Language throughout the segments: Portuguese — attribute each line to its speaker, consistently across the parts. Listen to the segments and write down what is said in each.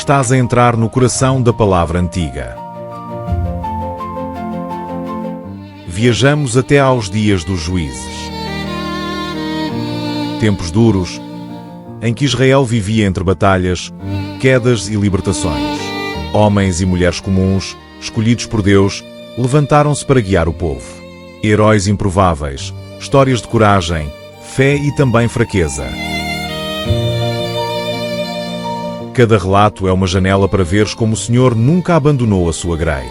Speaker 1: estás a entrar no coração da palavra antiga. Viajamos até aos dias dos juízes. Tempos duros, em que Israel vivia entre batalhas, quedas e libertações. Homens e mulheres comuns, escolhidos por Deus, levantaram-se para guiar o povo. Heróis improváveis, histórias de coragem, fé e também fraqueza. Cada relato é uma janela para veres como o Senhor nunca abandonou a sua grei.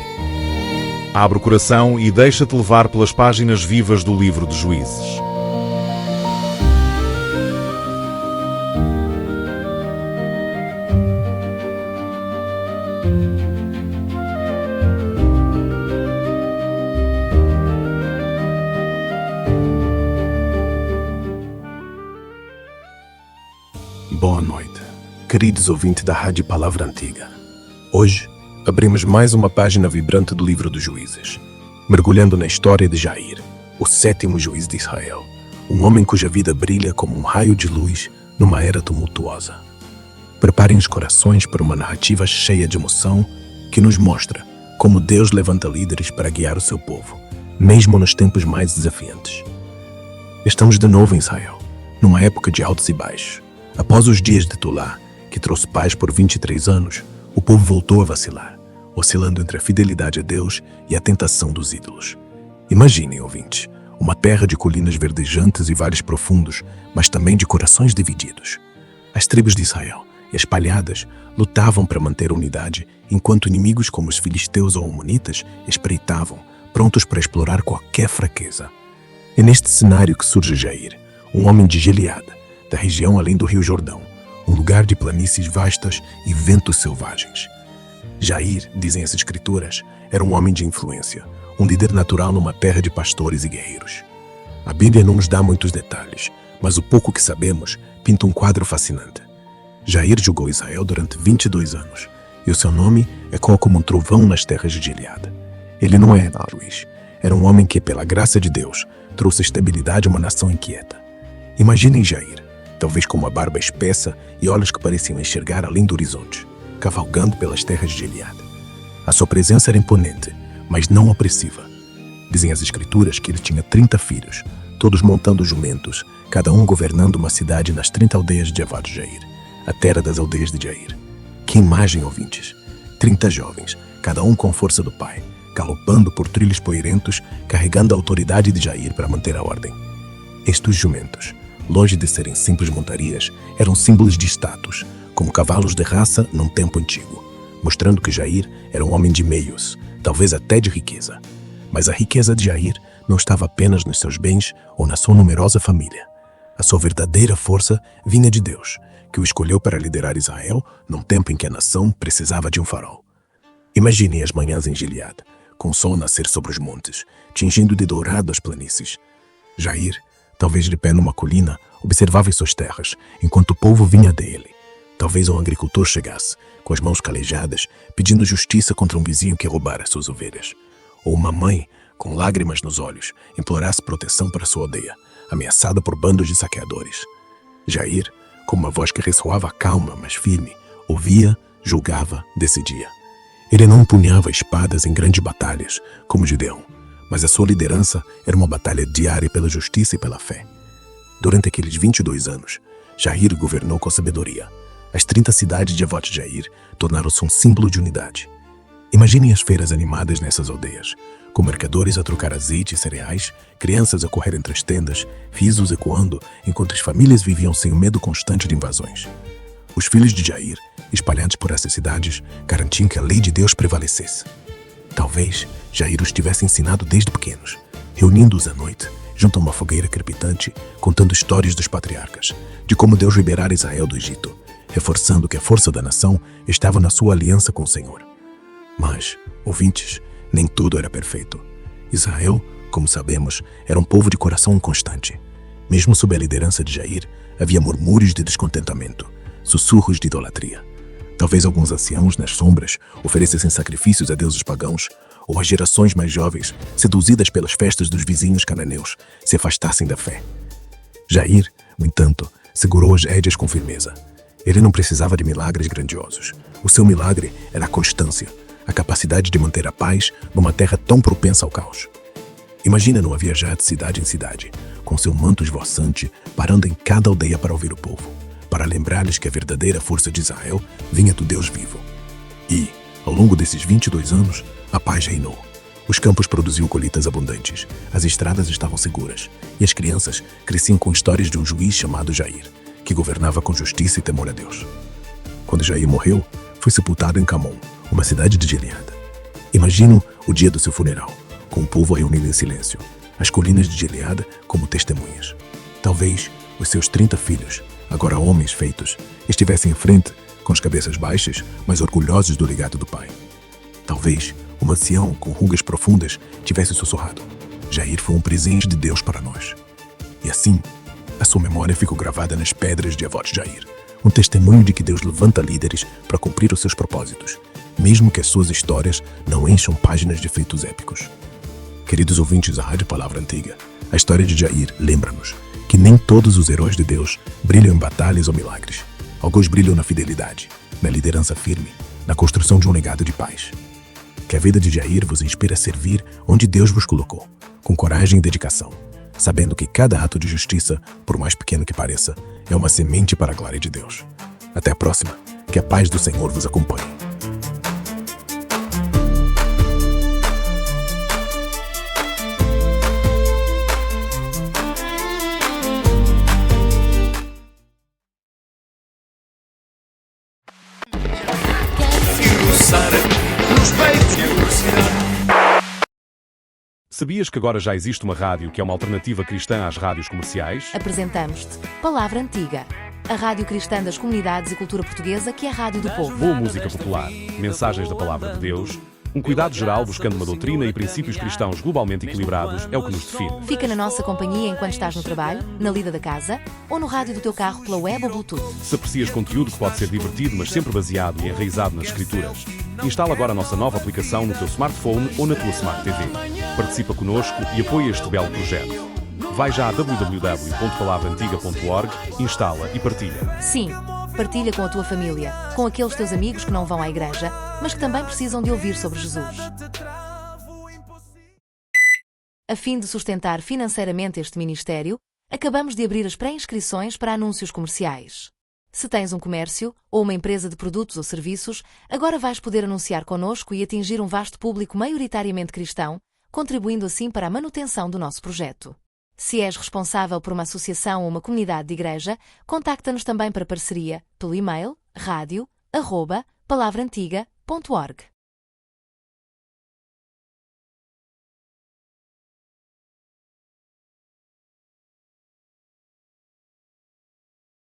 Speaker 1: Abre o coração e deixa-te levar pelas páginas vivas do livro de Juízes.
Speaker 2: Boa noite, queridos ouvintes da Rádio Palavra Antiga. Hoje, abrimos mais uma página vibrante do livro dos Juízes, mergulhando na história de Jair, o 7º juiz de Israel, um homem cuja vida brilha como um raio de luz numa era tumultuosa. Preparem os corações para uma narrativa cheia de emoção que nos mostra como Deus levanta líderes para guiar o seu povo, mesmo nos tempos mais desafiantes. Estamos de novo em Israel, numa época de altos e baixos. Após os dias de Tulá, que trouxe paz por 23 anos, o povo voltou a vacilar, oscilando entre a fidelidade a Deus e a tentação dos ídolos. Imaginem, ouvintes, uma terra de colinas verdejantes e vales profundos, mas também de corações divididos. As tribos de Israel, espalhadas, lutavam para manter a unidade, enquanto inimigos como os filisteus ou amonitas espreitavam, prontos para explorar qualquer fraqueza. É neste cenário que surge Jair, um homem de Gileade, da região além do Rio Jordão, um lugar de planícies vastas e ventos selvagens. Jair, dizem as escrituras, era um homem de influência, um líder natural numa terra de pastores e guerreiros. A Bíblia não nos dá muitos detalhes, mas o pouco que sabemos pinta um quadro fascinante. Jair julgou Israel durante 22 anos, e o seu nome ecoa como um trovão nas terras de Gileade. Ele não era juiz, era um homem que, pela graça de Deus, trouxe estabilidade a uma nação inquieta. Imaginem Jair, talvez com uma barba espessa e olhos que pareciam enxergar além do horizonte, cavalgando pelas terras de Gileade. A sua presença era imponente, mas não opressiva. Dizem as escrituras que ele tinha 30 filhos, todos montando jumentos, cada um governando uma cidade nas 30 aldeias de Jair, a terra das aldeias de Jair. Que imagem, ouvintes! 30 jovens, cada um com força do pai, galopando por trilhos poeirentos, carregando a autoridade de Jair para manter a ordem. Estes jumentos, longe de serem simples montarias, eram símbolos de status, como cavalos de raça num tempo antigo, mostrando que Jair era um homem de meios, talvez até de riqueza. Mas a riqueza de Jair não estava apenas nos seus bens ou na sua numerosa família. A sua verdadeira força vinha de Deus, que o escolheu para liderar Israel num tempo em que a nação precisava de um farol. Imaginem as manhãs em Gileade, com o sol nascer sobre os montes, tingindo de dourado as planícies. Jair, talvez de pé numa colina, observava as suas terras, enquanto o povo vinha dele. Talvez um agricultor chegasse, com as mãos calejadas, pedindo justiça contra um vizinho que roubara suas ovelhas. Ou uma mãe, com lágrimas nos olhos, implorasse proteção para sua aldeia, ameaçada por bandos de saqueadores. Jair, com uma voz que ressoava calma, mas firme, ouvia, julgava, decidia. Ele não empunhava espadas em grandes batalhas, como Gideão, mas a sua liderança era uma batalha diária pela justiça e pela fé. Durante aqueles 22 anos, Jair governou com sabedoria. As 30 cidades de Jair tornaram-se um símbolo de unidade. Imaginem as feiras animadas nessas aldeias, com mercadores a trocar azeite e cereais, crianças a correr entre as tendas, risos ecoando, enquanto as famílias viviam sem o medo constante de invasões. Os filhos de Jair, espalhados por essas cidades, garantiam que a lei de Deus prevalecesse. Talvez Jair os tivesse ensinado desde pequenos, reunindo-os à noite, junto a uma fogueira crepitante, contando histórias dos patriarcas, de como Deus liberara Israel do Egito, reforçando que a força da nação estava na sua aliança com o Senhor. Mas, ouvintes, nem tudo era perfeito. Israel, como sabemos, era um povo de coração inconstante. Mesmo sob a liderança de Jair, havia murmúrios de descontentamento, sussurros de idolatria. Talvez alguns anciãos nas sombras oferecessem sacrifícios a deuses pagãos, ou as gerações mais jovens, seduzidas pelas festas dos vizinhos cananeus, se afastassem da fé. Jair, no entanto, segurou as rédeas com firmeza. Ele não precisava de milagres grandiosos. O seu milagre era a constância, a capacidade de manter a paz numa terra tão propensa ao caos. Imagina-no a viajar de cidade em cidade, com seu manto esvoaçante, parando em cada aldeia para ouvir o povo, para lembrar-lhes que a verdadeira força de Israel vinha do Deus vivo. E, ao longo desses 22 anos, a paz reinou. Os campos produziam colheitas abundantes, as estradas estavam seguras, e as crianças cresciam com histórias de um juiz chamado Jair, que governava com justiça e temor a Deus. Quando Jair morreu, foi sepultado em Camon, uma cidade de Gileade. Imagino o dia do seu funeral, com o povo reunido em silêncio, as colinas de Gileade como testemunhas. Talvez os seus 30 filhos, agora homens feitos, estivessem em frente, com as cabeças baixas, mas orgulhosos do legado do pai. Talvez um ancião com rugas profundas tivesse sussurrado: Jair foi um presente de Deus para nós. E assim, a sua memória ficou gravada nas pedras de avó de Jair, um testemunho de que Deus levanta líderes para cumprir os seus propósitos, mesmo que as suas histórias não encham páginas de feitos épicos. Queridos ouvintes da Rádio Palavra Antiga, a história de Jair lembra-nos que nem todos os heróis de Deus brilham em batalhas ou milagres. Alguns brilham na fidelidade, na liderança firme, na construção de um legado de paz. Que a vida de Jair vos inspire a servir onde Deus vos colocou, com coragem e dedicação, sabendo que cada ato de justiça, por mais pequeno que pareça, é uma semente para a glória de Deus. Até a próxima, que a paz do Senhor vos acompanhe.
Speaker 1: Sabias que agora já existe uma rádio que é uma alternativa cristã às rádios comerciais?
Speaker 3: Apresentamos-te Palavra Antiga, a rádio cristã das comunidades e cultura portuguesa que é a rádio do povo.
Speaker 1: Boa música popular, mensagens da Palavra de Deus, um cuidado geral buscando uma doutrina e princípios cristãos globalmente equilibrados é o que nos define.
Speaker 3: Fica na nossa companhia enquanto estás no trabalho, na lida da casa ou no rádio do teu carro pela web ou Bluetooth.
Speaker 1: Se aprecias conteúdo que pode ser divertido, mas sempre baseado e enraizado nas Escrituras, instala agora a nossa nova aplicação no teu smartphone ou na tua Smart TV. Participa connosco e apoia este belo projeto. Vai já a www.palavraantiga.org, instala e partilha.
Speaker 3: Sim, partilha com a tua família, com aqueles teus amigos que não vão à igreja, mas que também precisam de ouvir sobre Jesus. A fim de sustentar financeiramente este ministério, acabamos de abrir as pré-inscrições para anúncios comerciais. Se tens um comércio ou uma empresa de produtos ou serviços, agora vais poder anunciar connosco e atingir um vasto público maioritariamente cristão, contribuindo assim para a manutenção do nosso projeto. Se és responsável por uma associação ou uma comunidade de igreja, contacta-nos também para parceria pelo e-mail radio@palavraantiga.org.